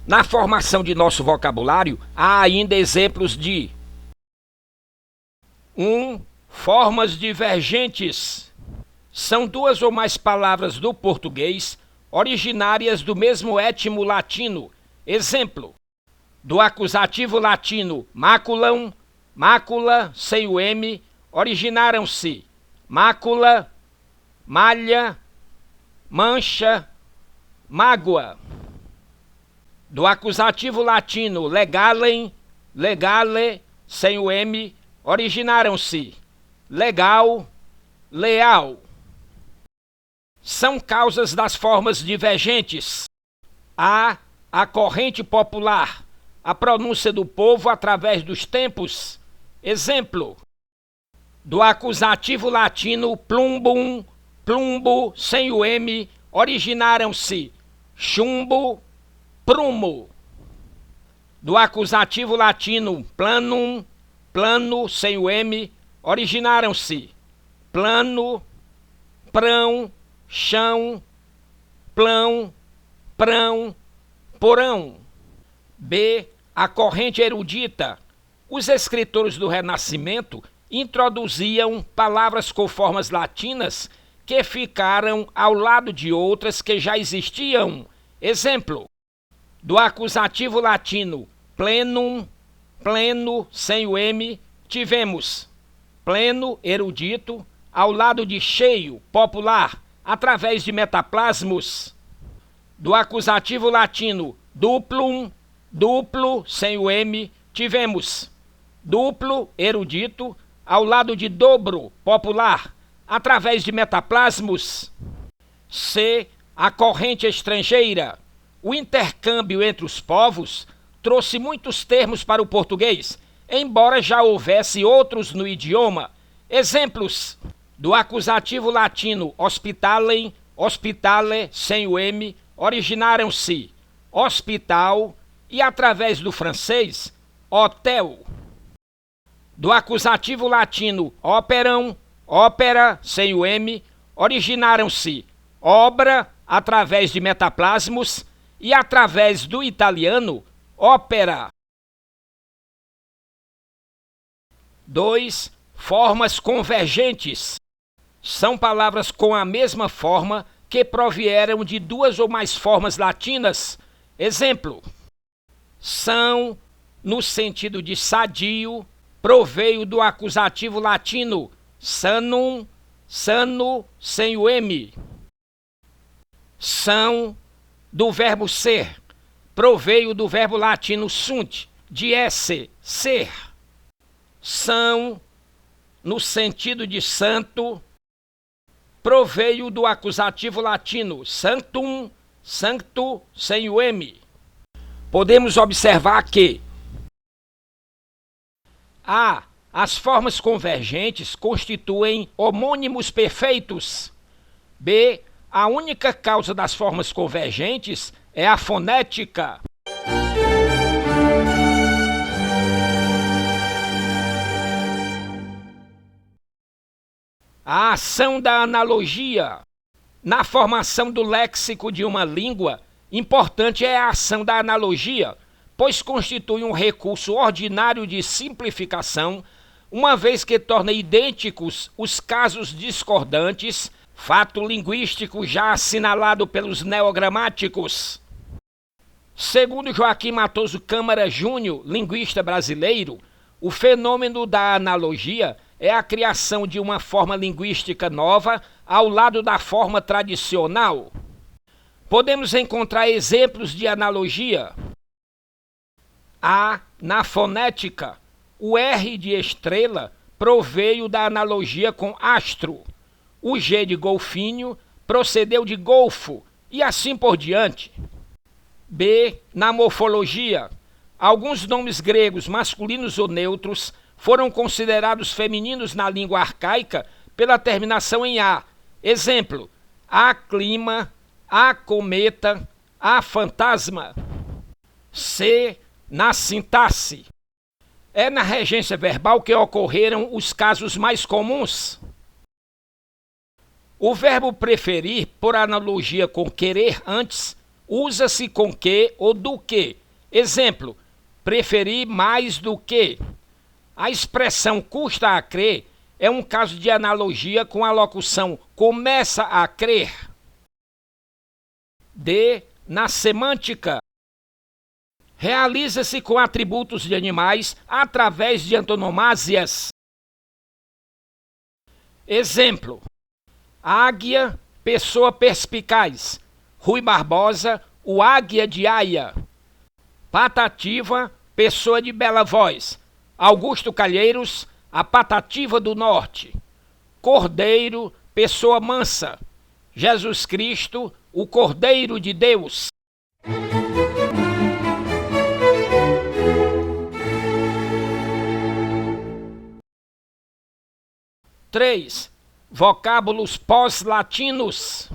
Na formação de nosso vocabulário, há ainda exemplos de 1. Formas divergentes. São duas ou mais palavras do português originárias do mesmo étimo latino. Exemplo: do acusativo latino maculum, mácula, sem o M, originaram-se mácula, malha, mancha, mágoa. Do acusativo latino legalem, legale, sem o M, originaram-se legal, leal. São causas das formas divergentes. A corrente popular, a pronúncia do povo através dos tempos. Exemplo: do acusativo latino plumbum, plumbo, sem o M, originaram-se chumbo, prumo. Do acusativo latino planum, plano, sem o M, originaram-se plano, prão, chão, plão, prão, porão. B. A corrente erudita. Os escritores do Renascimento introduziam palavras com formas latinas que ficaram ao lado de outras que já existiam. Exemplo: do acusativo latino plenum, pleno, sem o M, tivemos pleno, erudito, ao lado de cheio, popular, através de metaplasmos. Do acusativo latino duplum, duplo, sem o M, tivemos duplo, erudito, ao lado de dobro, popular, através de metaplasmos. C. A corrente estrangeira. O intercâmbio entre os povos trouxe muitos termos para o português, embora já houvesse outros no idioma. Exemplos: do acusativo latino hospitalem, hospitale, sem o M, originaram-se hospital e, através do francês, hotel. Do acusativo latino operam, ópera, sem o M, originaram-se obra, através de metaplasmos, e, através do italiano, ópera. 2. Formas convergentes. São palavras com a mesma forma que provieram de duas ou mais formas latinas. Exemplo: são, no sentido de sadio, proveio do acusativo latino sanum, sano, sem o M. São, do verbo ser, proveio do verbo latino sunt, de esse, ser. São, no sentido de santo, proveio do acusativo latino sanctum, sancto, sem o M. Podemos observar que A. As formas convergentes constituem homônimos perfeitos. B. A única causa das formas convergentes é a fonética. A ação da analogia. Na formação do léxico de uma língua, importante é a ação da analogia, pois constitui um recurso ordinário de simplificação, uma vez que torna idênticos os casos discordantes, fato linguístico já assinalado pelos neogramáticos. Segundo Joaquim Matoso Câmara Júnior, linguista brasileiro, o fenômeno da analogia é a criação de uma forma linguística nova ao lado da forma tradicional. Podemos encontrar exemplos de analogia. A. Na fonética, o R de estrela proveio da analogia com astro. O G de golfinho procedeu de golfo e assim por diante. B. Na morfologia, alguns nomes gregos masculinos ou neutros foram considerados femininos na língua arcaica pela terminação em A. Exemplo: a clima, a cometa, a fantasma. C. Na sintaxe. É na regência verbal que ocorreram os casos mais comuns. O verbo preferir, por analogia com querer antes, Usa-se com que ou do que. Exemplo, preferir mais do que. A expressão custa a crer é um caso de analogia com a locução começa a crer. D. Na semântica. Realiza-se com atributos de animais através de antonomásias. Exemplo: águia, pessoa perspicaz. Rui Barbosa, o águia de Aia. Patativa, pessoa de bela voz. Augusto Calheiros, a patativa do norte. Cordeiro, pessoa mansa. Jesus Cristo, o Cordeiro de Deus. 3. Vocábulos pós-latinos.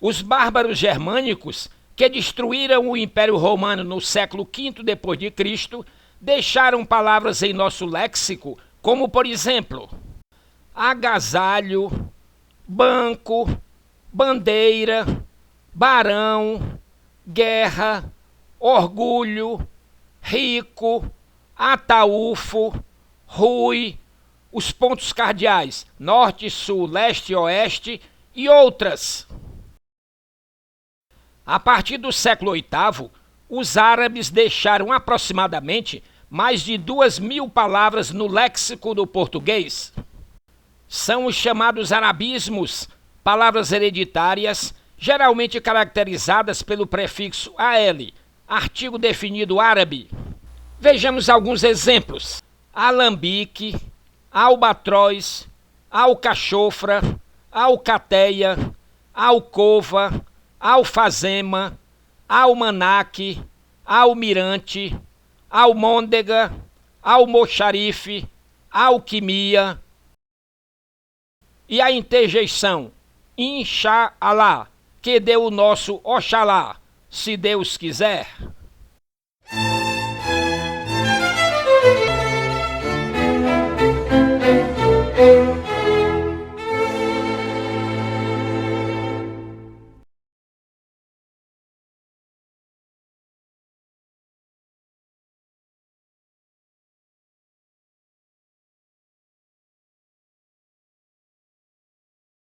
Os bárbaros germânicos, que destruíram o Império Romano no século V d.C., deixaram palavras em nosso léxico, como por exemplo, agasalho, banco, bandeira, barão, guerra, orgulho, rico, ataúfo, rui, os pontos cardeais norte, sul, leste, oeste e outras. A partir do século VIII, os árabes deixaram aproximadamente mais de 2.000 palavras no léxico do português. São os chamados arabismos, palavras hereditárias, geralmente caracterizadas pelo prefixo AL, artigo definido árabe. Vejamos alguns exemplos: alambique, albatroz, alcachofra, alcateia, alcova, alfazema, almanaque, almirante, almôndega, almoxarife, alquimia. E a interjeição Inxalá, que deu o nosso Oxalá, se Deus quiser.